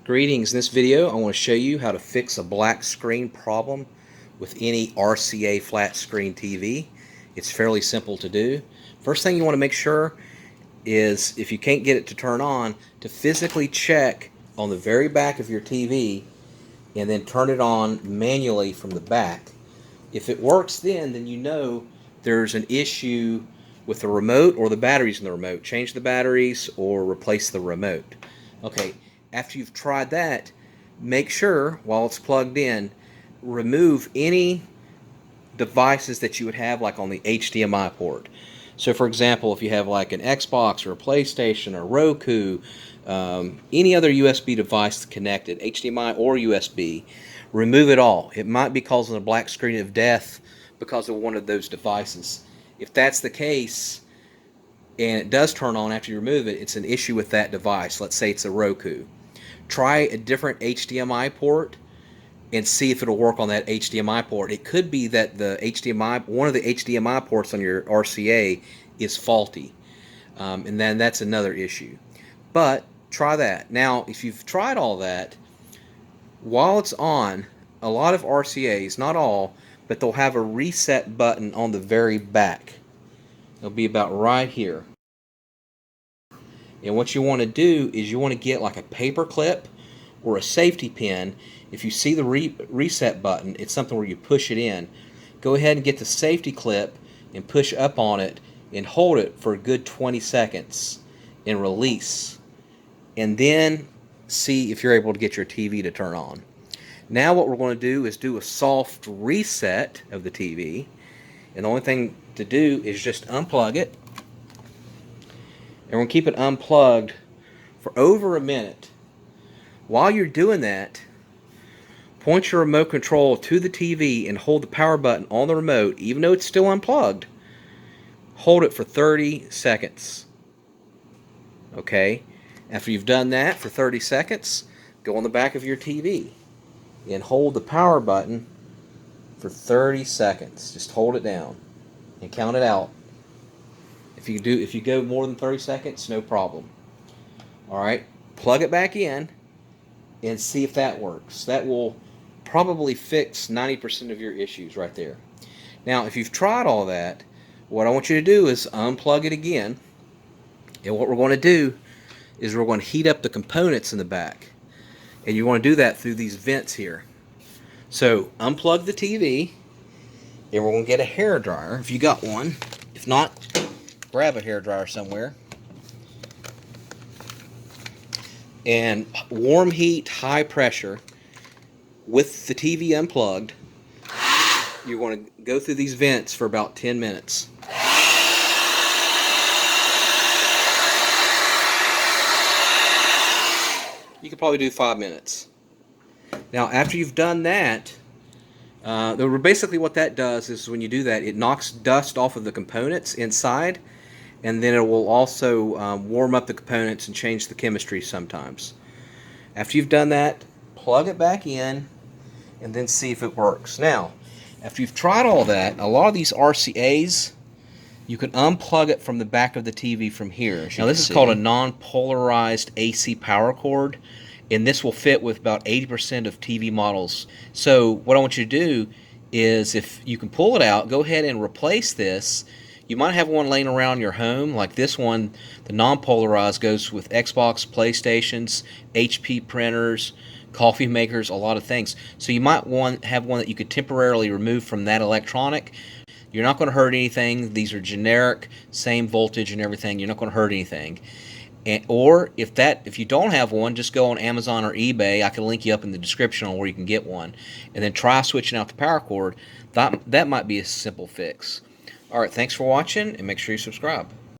Greetings. In this video I want to show you how to fix a black screen problem with any RCA flat screen TV. It's fairly simple to do. First thing you want to make sure is, if you can't get it to turn on, to physically check on the very back of your TV and then turn it on manually from the back. If it works then you know there's an issue with the remote or the batteries in the remote. Change the batteries or replace the remote. Okay, after you've tried that, make sure while it's plugged in, remove any devices that you would have like on the HDMI port. So for example, if you have like an Xbox or a PlayStation or Roku, any other USB device connected, HDMI or USB, remove it all. It might be causing a black screen of death because of one of those devices. If that's the case, and it does turn on after you remove it, it's an issue with that device. Let's say it's a Roku. Try a different HDMI port and see if it'll work on that HDMI port. It could be that the HDMI, one of the HDMI ports on your RCA is faulty, and then that's another issue. But try that. Now, if you've tried all that, while it's on, a lot of RCAs, not all, but they'll have a reset button on the very back. It'll be about right here. And what you want to do is you want to get like a paper clip or a safety pin. If you see the reset button, it's something where you push it in. Go ahead and get the safety clip and push up on it and hold it for a good 20 seconds and release. And then see if you're able to get your TV to turn on. Now what we're going to do is do a soft reset of the TV. And the only thing to do is just unplug it. And we're going to keep it unplugged for over a minute. While you're doing that, point your remote control to the TV and hold the power button on the remote, even though it's still unplugged. Hold it for 30 seconds. Okay? After you've done that for 30 seconds, go on the back of your TV and hold the power button for 30 seconds. Just hold it down and count it out. If you go more than 30 seconds, no problem. Alright, plug it back in and see if that works. That will probably fix 90% of your issues right there. Now, if you've tried all that, what I want you to do is unplug it again. And what we're going to do is we're going to heat up the components in the back. And you want to do that through these vents here. So unplug the TV, and we're going to get a hairdryer if you got one. If not, grab a hairdryer somewhere. And warm heat, high pressure, with the TV unplugged, you're going to go through these vents for about 10 minutes. You could probably do 5 minutes. Now, after you've done that, basically what that does is when you do that, it knocks dust off of the components inside, and then it will also warm up the components and change the chemistry sometimes. After you've done that, plug it back in and then see if it works. Now, after you've tried all that, a lot of these RCAs, you can unplug it from the back of the TV from here. Now, this is called a non-polarized AC power cord, and this will fit with about 80% of TV models. So what I want you to do is, if you can pull it out, go ahead and replace this. You might have one laying around your home, like this one. The non-polarized goes with Xbox, PlayStations, HP printers, coffee makers, a lot of things. So you might have one that you could temporarily remove from that electronic. You're not going to hurt anything. These are generic, same voltage and everything. You're not going to hurt anything. Or if you don't have one, just go on Amazon or eBay. I can link you up in the description on where you can get one. And then try switching out the power cord. That might be a simple fix. Alright, thanks for watching, and make sure you subscribe.